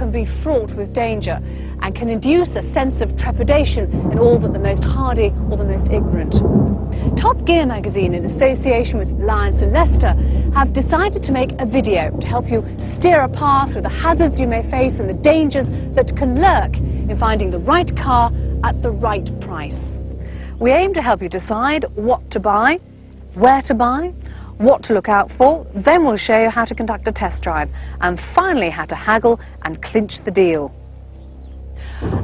can be fraught with danger and can induce a sense of trepidation in all but the most hardy or the most ignorant. Top Gear magazine, in association with Lyons and Leicester, have decided to make a video to help you steer a path through the hazards you may face and the dangers that can lurk in finding the right car at the right price. We aim to help you decide what to buy, where to buy, what to look out for, then we'll show you how to conduct a test drive, and finally how to haggle and clinch the deal.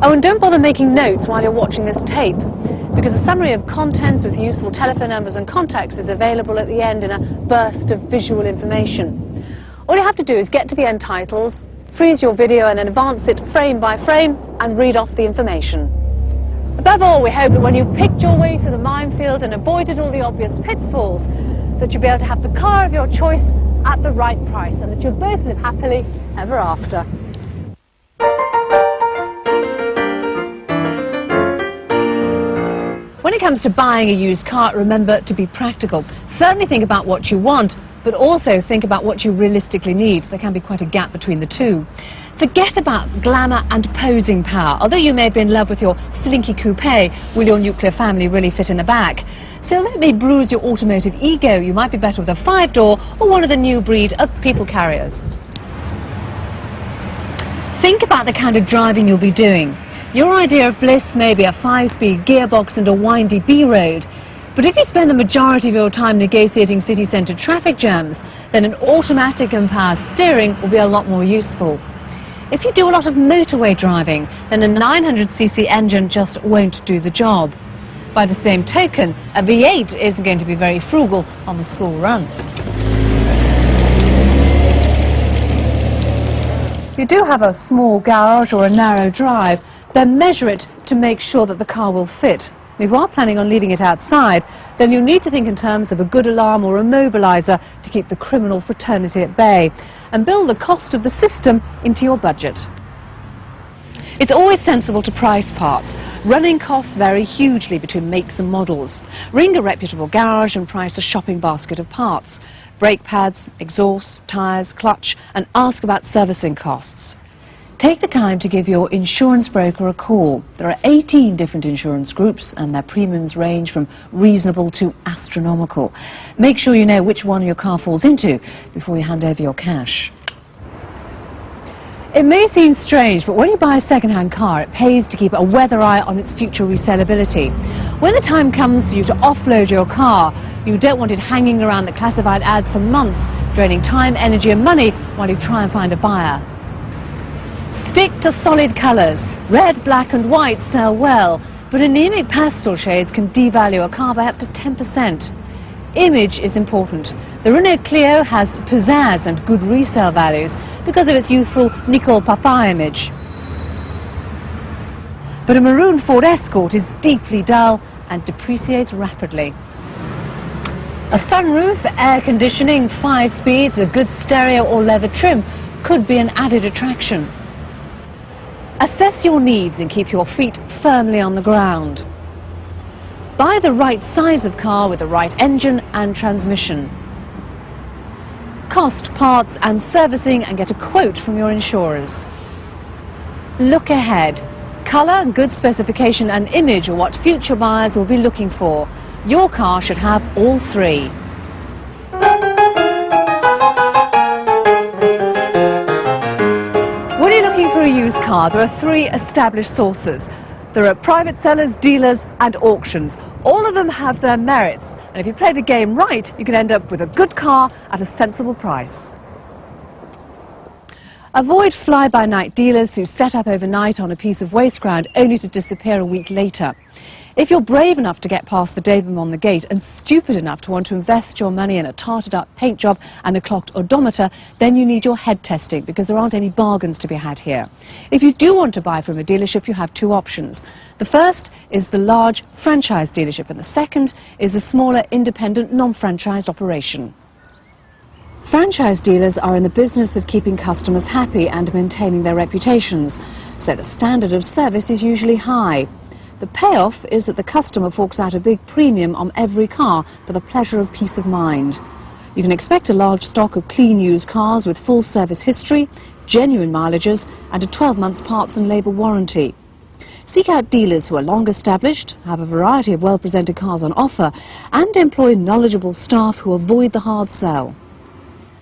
Oh, and don't bother making notes while you're watching this tape, because a summary of contents with useful telephone numbers and contacts is available at the end in a burst of visual information. All you have to do is get to the end titles, freeze your video and then advance it frame by frame and read off the information. Above all, we hope that when you've picked your way through the minefield and avoided all the obvious pitfalls, that you'll be able to have the car of your choice at the right price and that you'll both live happily ever after. When it comes to buying a used car, remember to be practical. Certainly think about what you want, but also think about what you realistically need. There can be quite a gap between the two. Forget about glamour and posing power. Although you may be in love with your slinky coupe, will your nuclear family really fit in the back? So let me bruise your automotive ego. You might be better with a 5-door or one of the new breed of people carriers. Think about the kind of driving you'll be doing. Your idea of bliss may be a 5-speed gearbox and a windy B-road. But if you spend the majority of your time negotiating city centre traffic jams, then an automatic and power steering will be a lot more useful. If you do a lot of motorway driving, then a 900cc engine just won't do the job. By the same token, a V8 isn't going to be very frugal on the school run. If you do have a small garage or a narrow drive, then measure it to make sure that the car will fit. If you are planning on leaving it outside, then you need to think in terms of a good alarm or immobiliser to keep the criminal fraternity at bay, and build the cost of the system into your budget. It's always sensible to price parts. Running costs vary hugely between makes and models. Ring a reputable garage and price a shopping basket of parts. Brake pads, exhaust, tyres, clutch, and ask about servicing costs. Take the time to give your insurance broker a call. There are 18 different insurance groups and their premiums range from reasonable to astronomical. Make sure you know which one your car falls into before you hand over your cash. It may seem strange, but when you buy a second-hand car, it pays to keep a weather eye on its future resellability. When the time comes for you to offload your car, you don't want it hanging around the classified ads for months, draining time, energy and money while you try and find a buyer. Stick to solid colours. Red, black and white sell well, but anemic pastel shades can devalue a car by up to 10%. Image is important. The Renault Clio has pizzazz and good resale values because of its youthful Nicole Papa image. But a maroon Ford Escort is deeply dull and depreciates rapidly. A sunroof, air conditioning, 5 speeds, a good stereo or leather trim could be an added attraction. Assess your needs and keep your feet firmly on the ground. Buy the right size of car with the right engine and transmission. Cost, parts and servicing and get a quote from your insurers. Look ahead. Colour, good specification and image are what future buyers will be looking for. Your car should have all three. When you're looking for a used car, there are 3 established sources. There are private sellers, dealers and auctions. All of them have their merits, and if you play the game right, you can end up with a good car at a sensible price. Avoid fly-by-night dealers who set up overnight on a piece of waste ground only to disappear a week later. If you're brave enough to get past the Doberman on the gate and stupid enough to want to invest your money in a tarted-up paint job and a clocked odometer, then you need your head testing because there aren't any bargains to be had here. If you do want to buy from a dealership, you have 2 options. The first is the large franchise dealership and the second is the smaller independent non-franchised operation. Franchise dealers are in the business of keeping customers happy and maintaining their reputations, so the standard of service is usually high. The payoff is that the customer forks out a big premium on every car for the pleasure of peace of mind. You can expect a large stock of clean used cars with full service history, genuine mileages and a 12 months parts and labour warranty. Seek out dealers who are long established, have a variety of well-presented cars on offer and employ knowledgeable staff who avoid the hard sell.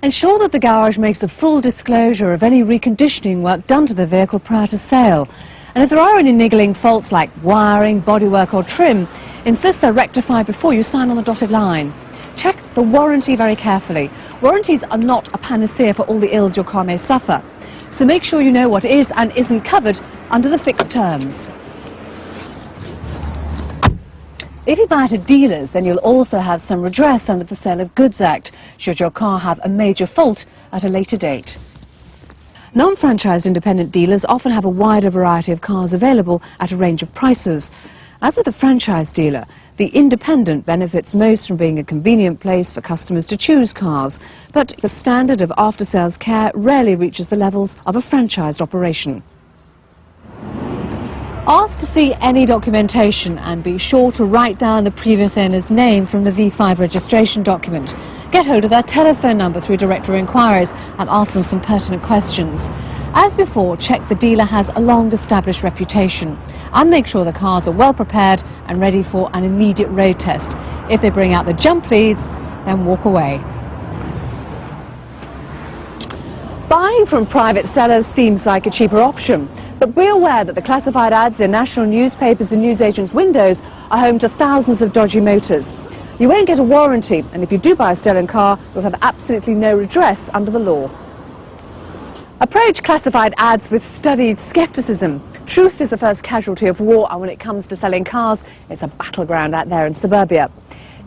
Ensure that the garage makes a full disclosure of any reconditioning work done to the vehicle prior to sale. And if there are any niggling faults like wiring, bodywork or trim, insist they're rectified before you sign on the dotted line. Check the warranty very carefully. Warranties are not a panacea for all the ills your car may suffer. So make sure you know what is and isn't covered under the fixed terms. If you buy at a dealer's, then you'll also have some redress under the Sale of Goods Act, should your car have a major fault at a later date. Non-franchised independent dealers often have a wider variety of cars available at a range of prices. As with a franchise dealer, the independent benefits most from being a convenient place for customers to choose cars, but the standard of after-sales care rarely reaches the levels of a franchised operation. Ask to see any documentation and be sure to write down the previous owner's name from the V5 registration document. Get hold of their telephone number through directory inquiries and ask them some pertinent questions. As before, check the dealer has a long-established reputation and make sure the cars are well prepared and ready for an immediate road test. If they bring out the jump leads, then walk away. Buying from private sellers seems like a cheaper option. But be aware that the classified ads in national newspapers and newsagents' windows are home to thousands of dodgy motors. You won't get a warranty, and if you do buy a stolen car, you'll have absolutely no redress under the law. Approach classified ads with studied scepticism. Truth is the first casualty of war, and when it comes to selling cars, it's a battleground out there in suburbia.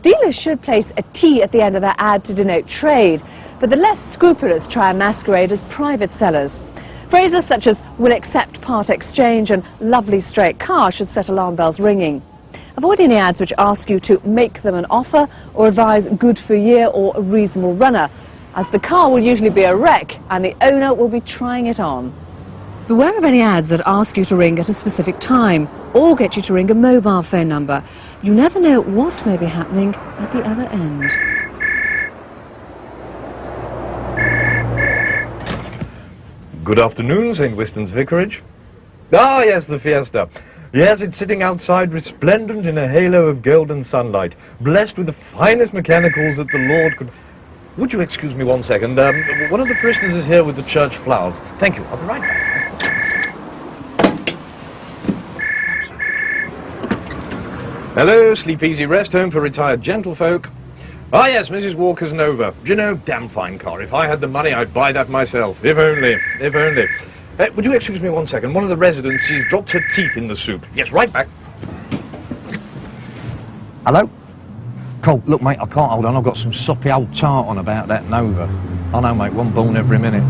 Dealers should place a T at the end of their ad to denote trade, but the less scrupulous try and masquerade as private sellers. Phrases such as "will accept part exchange" and "lovely straight car" should set alarm bells ringing. Avoid any ads which ask you to make them an offer or advise good for a year or a reasonable runner, as the car will usually be a wreck and the owner will be trying it on. Beware of any ads that ask you to ring at a specific time or get you to ring a mobile phone number. You never know what may be happening at the other end. Good afternoon, St. Winston's Vicarage. Ah, yes, the Fiesta. Yes, it's sitting outside resplendent in a halo of golden sunlight, blessed with the finest mechanicals that the Lord could... Would you excuse me 1 second? One of the parishioners is here with the church flowers. Thank you. I'll be right back. Hello, Sleep Easy Rest Home for Retired Gentlefolk. Ah, yes, Mrs. Walker's Nova. Do you know, damn fine car. If I had the money, I'd buy that myself. If only, if only. Would you excuse me 1 second? One of the residents, she's dropped her teeth in the soup. Yes, right back. Hello? Colt, look, mate, I can't hold on. I've got some soppy old tart on about that Nova. I know, mate, one born every minute.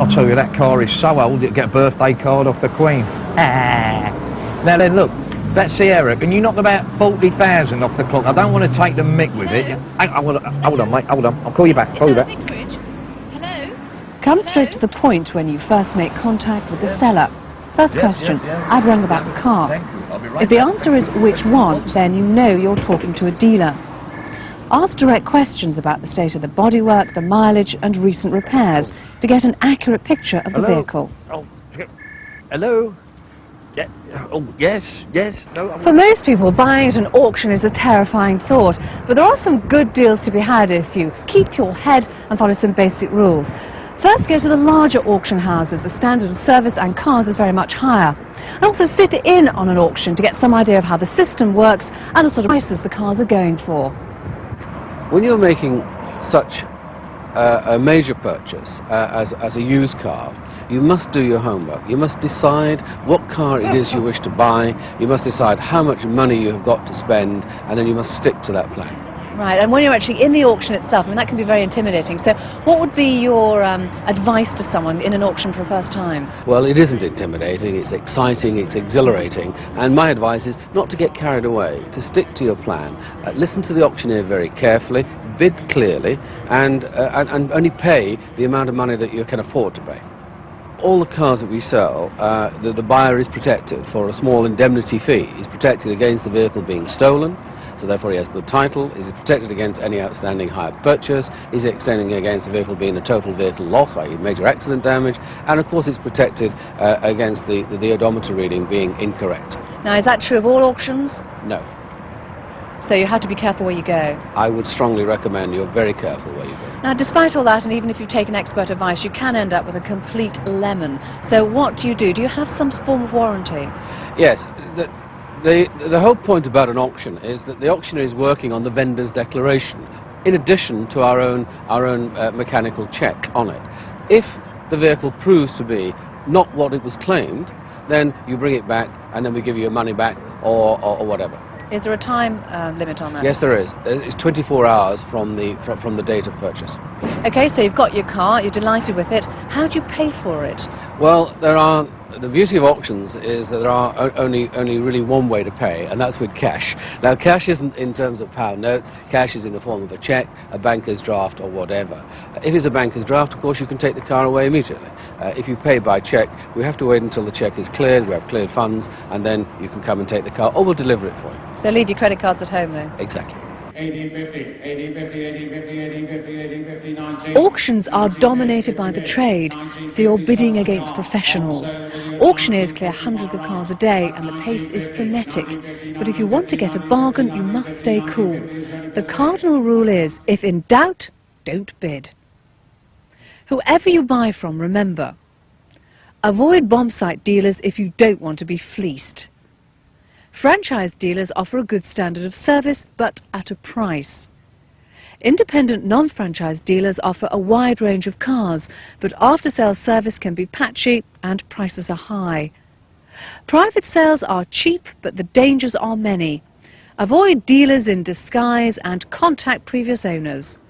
I'll tell you, that car is so old, it'll get a birthday card off the Queen. Now then, look. That Sierra, can you knock about 40,000 off the clock? I don't want to take the mick with it. Hold on, mate, hold on. I'll call you back. Hello? Come straight to the point when you first make contact with the seller. First question, I've rung about the car. If the answer is which one, then you know you're talking to a dealer. Ask direct questions about the state of the bodywork, the mileage and recent repairs to get an accurate picture of the vehicle. Oh, hello? Yeah. Oh, yes, no. For most people, buying at an auction is a terrifying thought, but there are some good deals to be had if you keep your head and follow some basic rules. First, go to the larger auction houses. The standard of service and cars is very much higher. And also sit in on an auction to get some idea of how the system works and the sort of prices the cars are going for. When you're making such a major purchase as a used car, you must do your homework. You must decide what car it is you wish to buy, you must decide how much money you have got to spend, and then you must stick to that plan. Right, and when you're actually in the auction itself, I mean, that can be very intimidating. So what would be your advice to someone in an auction for the first time? Well, it isn't intimidating, it's exciting, it's exhilarating, and my advice is not to get carried away, to stick to your plan. Listen to the auctioneer very carefully, bid clearly, and only pay the amount of money that you can afford to pay. all the cars that we sell, the buyer is protected for a small indemnity fee. He's protected against the vehicle being stolen, so therefore he has good title. Is protected against any outstanding hire purchase. Is extending against the vehicle being a total vehicle loss, i.e. major accident damage, and of course it's protected against the odometer reading being incorrect. Now, is that true of all auctions? No. So you have to be careful where you go. I would strongly recommend you're very careful where you go. Now, despite all that, and even if you take an expert advice, you can end up with a complete lemon. So what do you do? Do you have some form of warranty? Yes. The whole point about an auction is that the auctioneer is working on the vendor's declaration, in addition to our own mechanical check on it. If the vehicle proves to be not what it was claimed, then you bring it back, and then we give you your money back, or whatever. Is there a time limit on that? Yes, there is. It's 24 hours from the date of purchase. Okay, so you've got your car, you're delighted with it. How do you pay for it? Well, the beauty of auctions is that there are only really one way to pay, and that's with cash. Now, cash isn't in terms of pound notes. Cash is in the form of a cheque, a banker's draft, or whatever. If it's a banker's draft, of course, you can take the car away immediately. If you pay by cheque, we have to wait until the cheque is cleared, we have cleared funds, and then you can come and take the car, or we'll deliver it for you. So leave your credit cards at home, though? Exactly. 1850, 1850, 1850, 1850, 1850, 19. Auctions are dominated by the trade, so you're bidding against professionals. Auctioneers clear hundreds of cars a day, and the pace is frenetic. But if you want to get a bargain, you must stay cool. The cardinal rule is, if in doubt, don't bid. Whoever you buy from, remember, avoid bomb site dealers if you don't want to be fleeced. Franchise dealers offer a good standard of service, but at a price. Independent non-franchise dealers offer a wide range of cars, but after-sales service can be patchy and prices are high. Private sales are cheap, but the dangers are many. Avoid dealers in disguise and contact previous owners.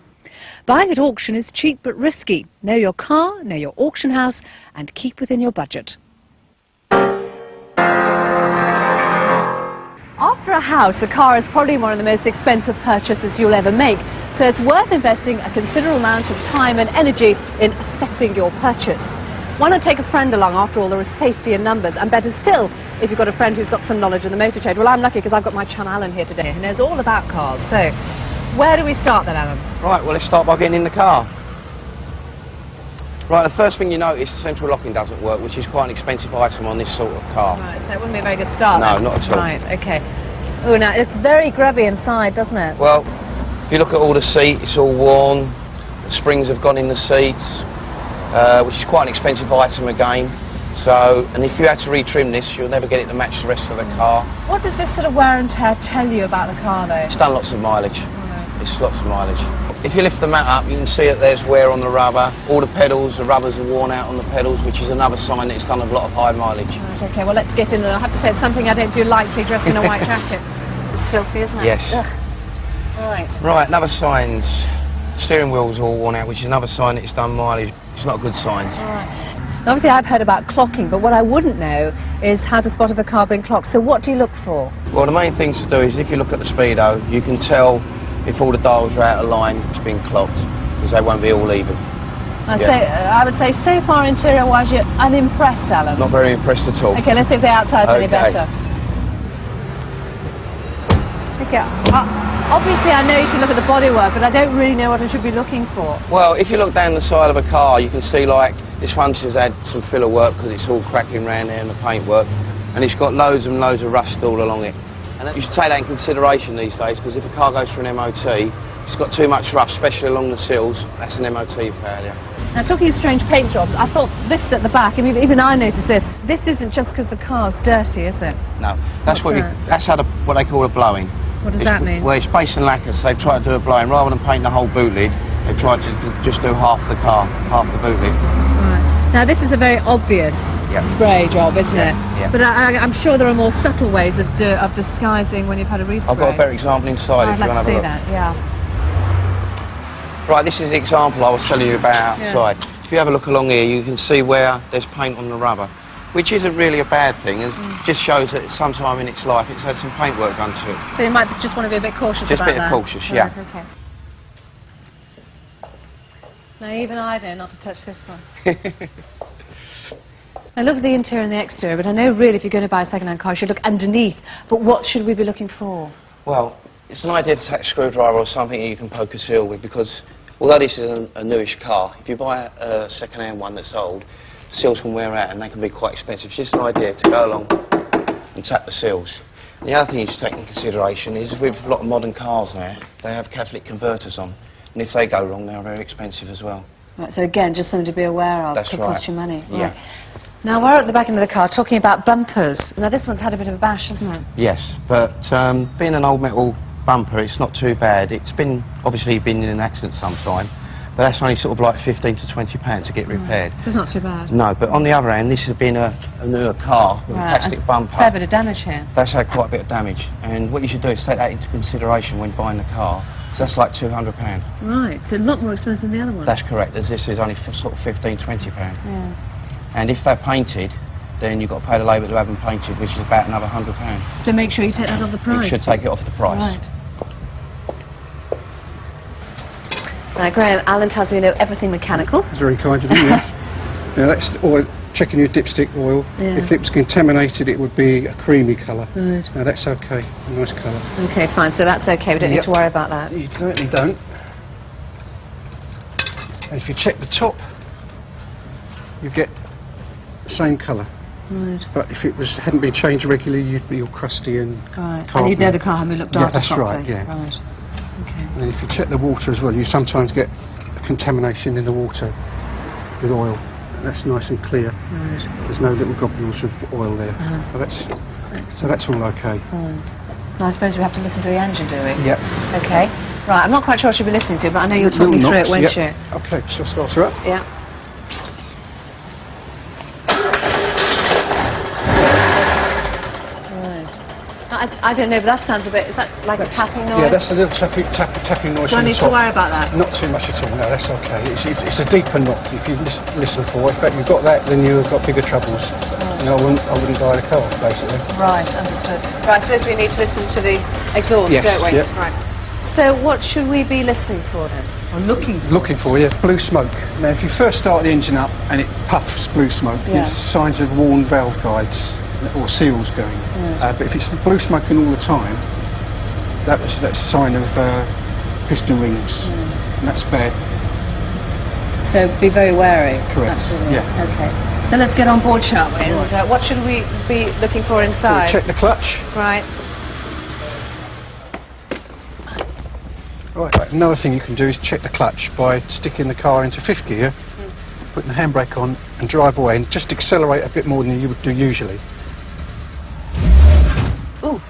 Buying at auction is cheap but risky. Know your car, know your auction house, and keep within your budget. After a house, a car is probably one of the most expensive purchases you'll ever make, so it's worth investing a considerable amount of time and energy in assessing your purchase. Why not take a friend along? After all, there is safety in numbers, and better still, if you've got a friend who's got some knowledge in the motor trade. Well, I'm lucky because I've got my chum Alan here today, who knows all about cars. So, where do we start then, Alan? Right, well, let's start by getting in the car. Right, the first thing you notice, central locking doesn't work, which is quite an expensive item on this sort of car. Right, so it wouldn't be a very good start. No, then. not at all. Right, okay. Oh, now it's very grubby inside, doesn't it? Well, if you look at all the seat, it's all worn. The springs have gone in the seats, which is quite an expensive item again. So, and if you had to retrim this, you'll never get it to match the rest of the car. What does this sort of wear and tear tell you about the car, though? It's done lots of mileage. Right. It's lots of mileage. If you lift the mat up, you can see that there's wear on the rubber. All the pedals, the rubbers are worn out on the pedals, which is another sign that it's done a lot of high mileage. Right, okay, well, let's get in there. I have to say it's something I don't do lightly, dressed in a white jacket. It's filthy, isn't it? Yes. Ugh. Right. Right, another sign's steering wheel's all worn out, which is another sign that it's done mileage. It's not good signs. All right. Obviously, I've heard about clocking, but what I wouldn't know is how to spot if a car being clocked. So what do you look for? Well, the main thing to do is if you look at the speedo, you can tell if all the dials are out of line, it's been clocked, because they won't be all even. I would say, so far interior-wise, you're unimpressed, Alan. Not very impressed at all. Okay, let's see if the outside's any Okay. better. Okay, obviously I know you should look at the bodywork, but I don't really know what I should be looking for. Well, if you look down the side of a car, you can see, like, this one's has had some filler work because it's all cracking around there and the paintwork, and it's got loads and loads of rust all along it. And you should take that in consideration these days, because if a car goes for an MOT, it's got too much rust, especially along the sills, that's an MOT failure. Now, talking of strange paint jobs, I thought this at the back, and even I noticed this. This isn't just because the car's dirty, is it? No, that's What's that? that's how what they call a blowing. What does that mean? Well, it's base and lacquer, so they've tried to do a blowing. Rather than paint the whole boot lid, they've tried to just do half the car, half the boot lid. Right. Now, this is a very obvious spray job, isn't it? Yeah. But I'm sure there are more subtle ways of disguising when you've had a respray. I've got a better example inside if you I'd like want to to see have a that, look. yeah. Right, this is the example I was telling you about outside. If you have a look along here, you can see where there's paint on the rubber, which isn't really a bad thing. It just shows that sometime in its life it's had some paintwork done to it. So you might just want to be a bit cautious Just about a bit that. cautious, yeah. Right, okay. Now, even I know not to touch this one. I look at the interior and the exterior, but I know really if you're going to buy a second-hand car, you should look underneath. But what should we be looking for? Well, it's an idea to take a screwdriver or something you can poke a seal with, because although this is a newish car, if you buy a second-hand one that's old, seals can wear out and they can be quite expensive. It's just an idea to go along and tap the seals. And the other thing you should take into consideration is with a lot of modern cars now, they have catalytic converters on, and if they go wrong, they're very expensive as well. Right, so again, just something to be aware of. That's could right. cost you money. Yeah. Right. Now, we're at the back end of the car talking about bumpers. Now, this one's had a bit of a bash, hasn't it? Yes, but being an old metal bumper, it's not too bad. It's obviously been in an accident sometime, but that's only sort of like £15 to £20 to get repaired. So it's not too bad. No, but on the other hand, this has been a newer car with a plastic bumper. Fair bit of damage here. That's had quite a bit of damage, and what you should do is take that into consideration when buying the car, because that's like £200. Right, so a lot more expensive than the other one. That's correct, as this is only sort of £15, £20. Yeah. And if they're painted, then you've got to pay the labour to have them painted, which is about another £100. So make sure you take that off the price. You should take it off the price. Right. Now, Graham, Alan tells me you know everything mechanical. That's very kind of you, yes. Now that's oil, checking your dipstick oil. Yeah. If it was contaminated, it would be a creamy colour. Right. Now that's okay, a nice colour. Okay, fine, so that's okay, we don't need to worry about that. You certainly don't. And if you check the top, you get the same colour. Right. But if it hadn't been changed regularly, you'd be all crusty and Right, and carbon. you'd know the car hadn't been looked after Yeah, that's properly. right, yeah. Right, okay. And then if you check the water as well, you sometimes get contamination in the water with oil. And that's nice and clear. Right. There's no little globules of oil there. But so that's all okay. Fine. Now, I suppose we have to listen to the engine, do we? Yep. Okay. Right, I'm not quite sure what you'll be listening to, but I know you'll talk me through it, won't you? Okay, so start her up. Yeah. I don't know, but that sounds a bit... Is that like a tapping noise? Yeah, that's a little tapping noise. Do I from the need to top. worry about that? Not too much at all, no, that's okay. It's a deeper knock if you listen for. In fact, you've got that, then you've got bigger troubles. Right. You know, I wouldn't buy the car, basically. Right, understood. Right, I suppose we need to listen to the exhaust, Yes, don't we? yep. Right. So what should we be listening for then? Or looking for? Looking for, yeah, blue smoke. Now, if you first start the engine up and it puffs blue smoke, Yeah. it's signs of worn valve guides or seals going. But if it's blue smoking all the time, that's a sign of piston rings, and that's bad. So be very wary. Correct. Absolutely. Yeah. Okay. So let's get on board, shall we? And what should we be looking for inside? Check the clutch. Right. Right. Another thing you can do is check the clutch by sticking the car into fifth gear, putting the handbrake on, and drive away, and just accelerate a bit more than you would do usually. Ooh.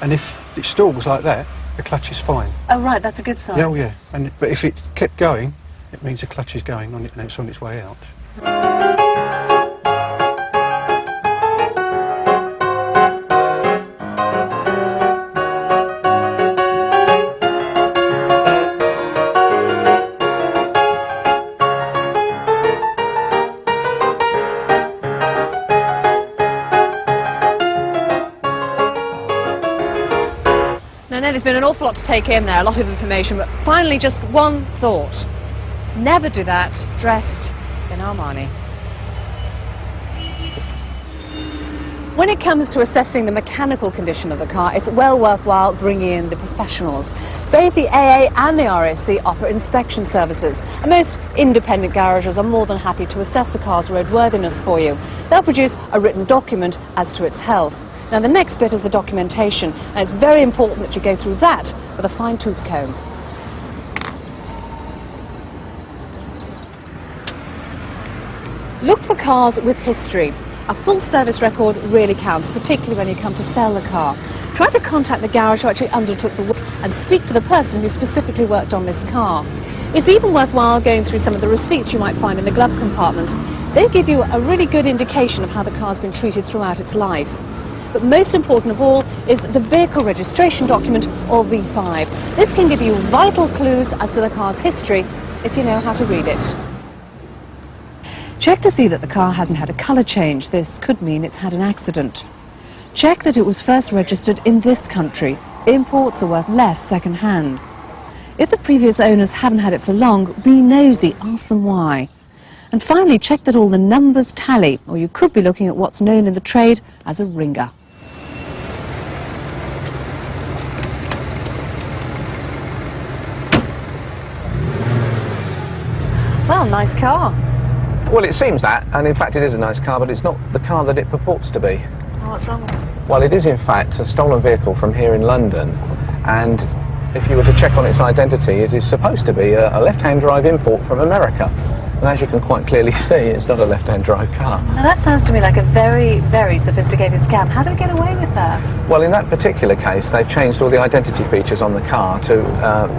And if it stalls like that, the clutch is fine. Oh, right, that's a good sign. Yeah, oh yeah. But if it kept going, it means the clutch is going on it and it's on its way out. Now, I know there's been an awful lot to take in there, a lot of information, but finally just one thought. Never do that dressed in Armani. When it comes to assessing the mechanical condition of the car, it's well worthwhile bringing in the professionals. Both the AA and the RAC offer inspection services, and most independent garages are more than happy to assess the car's roadworthiness for you. They'll produce a written document as to its health. Now, the next bit is the documentation, and it's very important that you go through that with a fine-tooth comb. Look for cars with history. A full service record really counts, particularly when you come to sell the car. Try to contact the garage who actually undertook the work and speak to the person who specifically worked on this car. It's even worthwhile going through some of the receipts you might find in the glove compartment. They give you a really good indication of how the car's been treated throughout its life. But most important of all is the vehicle registration document, or V5. This can give you vital clues as to the car's history if you know how to read it. Check to see that the car hasn't had a colour change. This could mean it's had an accident. Check that it was first registered in this country. Imports are worth less second-hand. If the previous owners haven't had it for long, be nosy, ask them why. And finally, check that all the numbers tally, or you could be looking at what's known in the trade as a ringer. Well, nice car. Well, it seems that, and in fact it is a nice car, but it's not the car that it purports to be. Oh, what's wrong with it? Well, it is in fact a stolen vehicle from here in London, and if you were to check on its identity, it is supposed to be a left-hand drive import from America. And as you can quite clearly see, it's not a left-hand drive car. Now that sounds to me like a very, very sophisticated scam. How did they get away with that? Well, in that particular case, they've changed all the identity features on the car to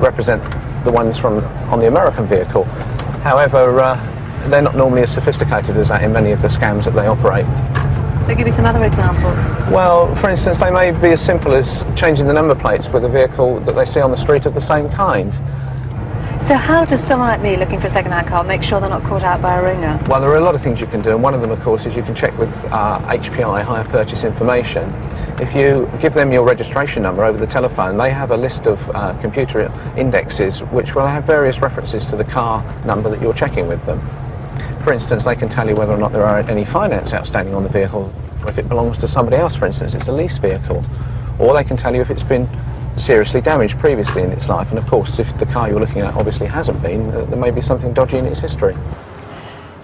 represent the ones on the American vehicle. However, they're not normally as sophisticated as that in many of the scams that they operate. So give me some other examples. Well, for instance, they may be as simple as changing the number plates with a vehicle that they see on the street of the same kind. So how does someone like me looking for a second-hand car make sure they're not caught out by a ringer? Well, there are a lot of things you can do, and one of them, of course, is you can check with HPI, Hire Purchase Information. If you give them your registration number over the telephone, they have a list of computer indexes which will have various references to the car number that you're checking with them. For instance, they can tell you whether or not there are any finance outstanding on the vehicle, or if it belongs to somebody else, for instance, it's a lease vehicle. Or they can tell you if it's been seriously damaged previously in its life, and of course, if the car you're looking at obviously hasn't been, there may be something dodgy in its history.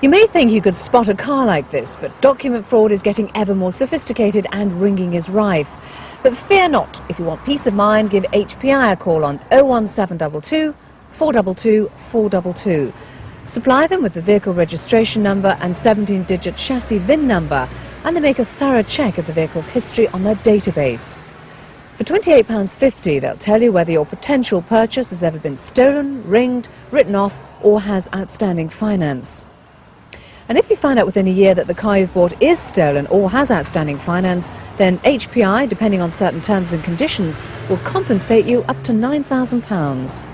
You may think you could spot a car like this, but document fraud is getting ever more sophisticated and ringing is rife. But fear not. If you want peace of mind, give HPI a call on 01722 422 422. Supply them with the vehicle registration number and 17-digit chassis VIN number, and they make a thorough check of the vehicle's history on their database. For £28.50, they'll tell you whether your potential purchase has ever been stolen, ringed, written off, or has outstanding finance. And if you find out within a year that the car you've bought is stolen or has outstanding finance, then HPI, depending on certain terms and conditions, will compensate you up to £9,000.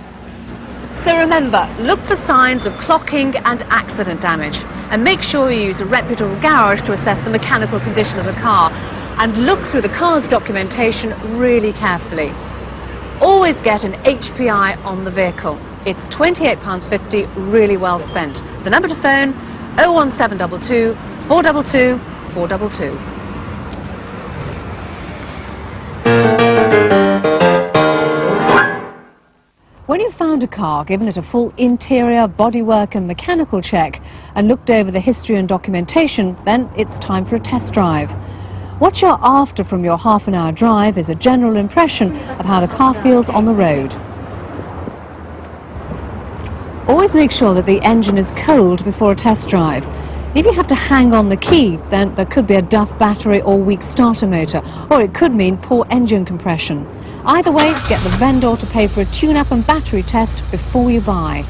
So remember, look for signs of clocking and accident damage, and make sure you use a reputable garage to assess the mechanical condition of the car, and look through the car's documentation really carefully. Always get an HPI on the vehicle. It's £28.50, really well spent. The number to phone, 01722 422 422. When you've found a car, given it a full interior, bodywork and mechanical check, and looked over the history and documentation, then it's time for a test drive. What you're after from your half-an-hour drive is a general impression of how the car feels on the road. Always make sure that the engine is cold before a test drive. If you have to hang on the key, then there could be a duff battery or weak starter motor, or it could mean poor engine compression. Either way, get the vendor to pay for a tune-up and battery test before you buy.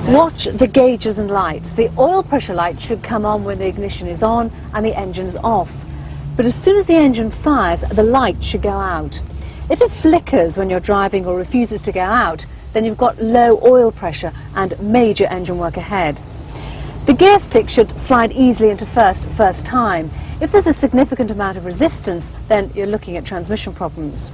Watch the gauges and lights. The oil pressure light should come on when the ignition is on and the engine is off. But as soon as the engine fires, the light should go out. If it flickers when you're driving or refuses to go out, then you've got low oil pressure and major engine work ahead. The gear stick should slide easily into first time. If there's a significant amount of resistance, then you're looking at transmission problems.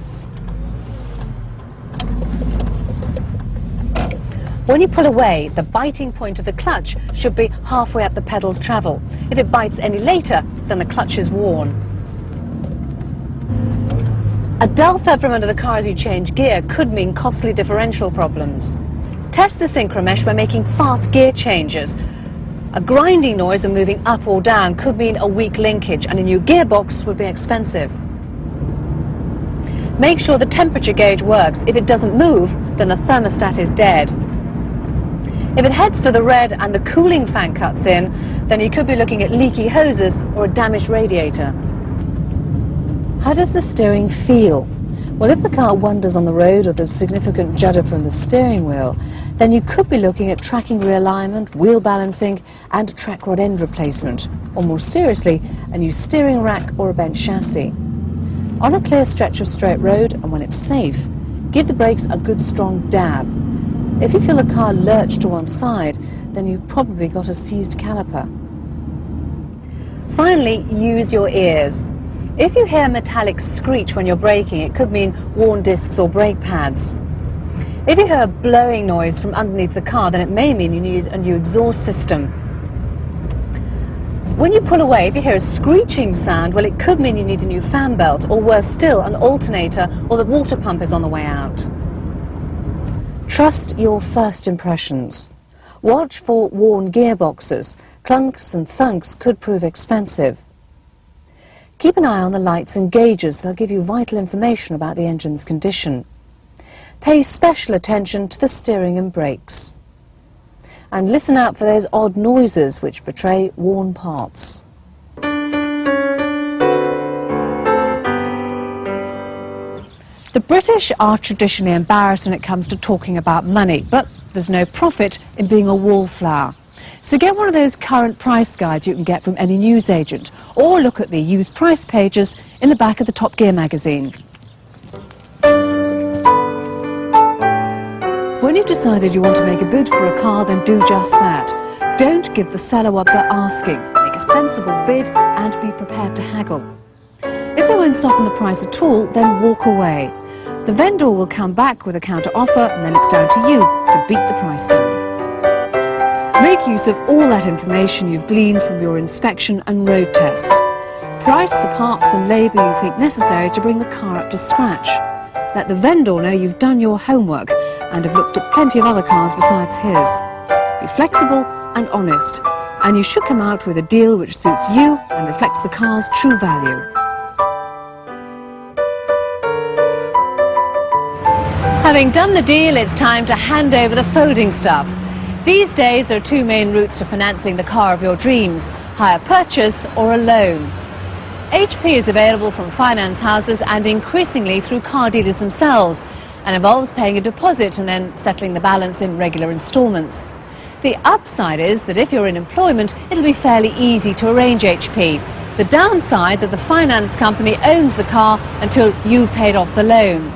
When you pull away, the biting point of the clutch should be halfway up the pedal's travel. If it bites any later, then the clutch is worn. A dull thud from under the car as you change gear could mean costly differential problems. Test the synchromesh by making fast gear changes. A grinding noise when moving up or down could mean a weak linkage, and a new gearbox would be expensive. Make sure the temperature gauge works. If it doesn't move, then the thermostat is dead. If it heads for the red and the cooling fan cuts in, then you could be looking at leaky hoses or a damaged radiator. How does the steering feel? Well, if the car wanders on the road or there's significant judder from the steering wheel, then you could be looking at tracking realignment, wheel balancing and a track rod end replacement, or more seriously, a new steering rack or a bent chassis. On a clear stretch of straight road, and when it's safe, give the brakes a good strong dab. If you feel the car lurch to one side, then you've probably got a seized caliper. Finally, use your ears. If you hear a metallic screech when you're braking, it could mean worn discs or brake pads. If you hear a blowing noise from underneath the car, then it may mean you need a new exhaust system. When you pull away, if you hear a screeching sound, well, it could mean you need a new fan belt, or worse still, an alternator, or the water pump is on the way out. Trust your first impressions. Watch for worn gearboxes. Clunks and thunks could prove expensive. Keep an eye on the lights and gauges. They'll give you vital information about the engine's condition. Pay special attention to the steering and brakes. And listen out for those odd noises which betray worn parts. The British are traditionally embarrassed when it comes to talking about money, but there's no profit in being a wallflower. So get one of those current price guides you can get from any newsagent, or look at the used price pages in the back of the Top Gear magazine. When you've decided you want to make a bid for a car, then do just that. Don't give the seller what they're asking. Make a sensible bid and be prepared to haggle. If they won't soften the price at all, then walk away. The vendor will come back with a counter offer, and then it's down to you to beat the price down. Make use of all that information you've gleaned from your inspection and road test. Price the parts and labour you think necessary to bring the car up to scratch. Let the vendor know you've done your homework and have looked at plenty of other cars besides his. Be flexible and honest, and you should come out with a deal which suits you and reflects the car's true value. Having done the deal, it's time to hand over the folding stuff. These days, there are two main routes to financing the car of your dreams: hire purchase or a loan. HP is available from finance houses and increasingly through car dealers themselves, and involves paying a deposit and then settling the balance in regular instalments. The upside is that if you're in employment, it'll be fairly easy to arrange HP. The downside that the finance company owns the car until you've paid off the loan.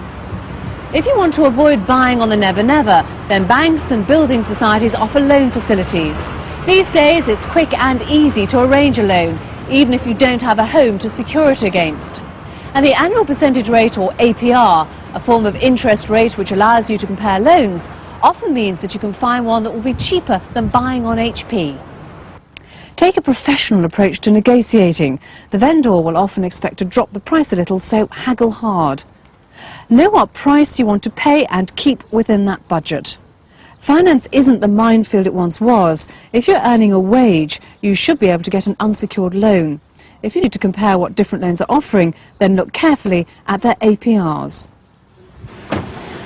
If you want to avoid buying on the never-never, then banks and building societies offer loan facilities. These days, it's quick and easy to arrange a loan, even if you don't have a home to secure it against. And the annual percentage rate, or APR, a form of interest rate which allows you to compare loans, often means that you can find one that will be cheaper than buying on HP. Take a professional approach to negotiating. The vendor will often expect to drop the price a little, so haggle hard. Know what price you want to pay and keep within that budget. Finance isn't the minefield it once was. If you're earning a wage, you should be able to get an unsecured loan. If you need to compare what different loans are offering, then look carefully at their APRs.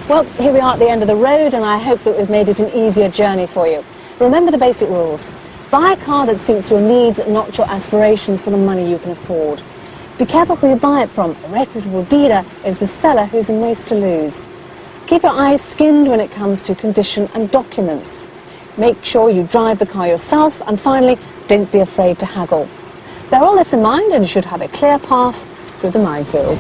Well, here we are at the end of the road, and I hope that we've made it an easier journey for you. Remember the basic rules. Buy a car that suits your needs, not your aspirations, for the money you can afford. Be careful who you buy it from. A reputable dealer is the seller who's the most to lose. Keep your eyes skinned when it comes to condition and documents. Make sure you drive the car yourself, and finally, don't be afraid to haggle. Bear all this in mind and you should have a clear path through the minefield.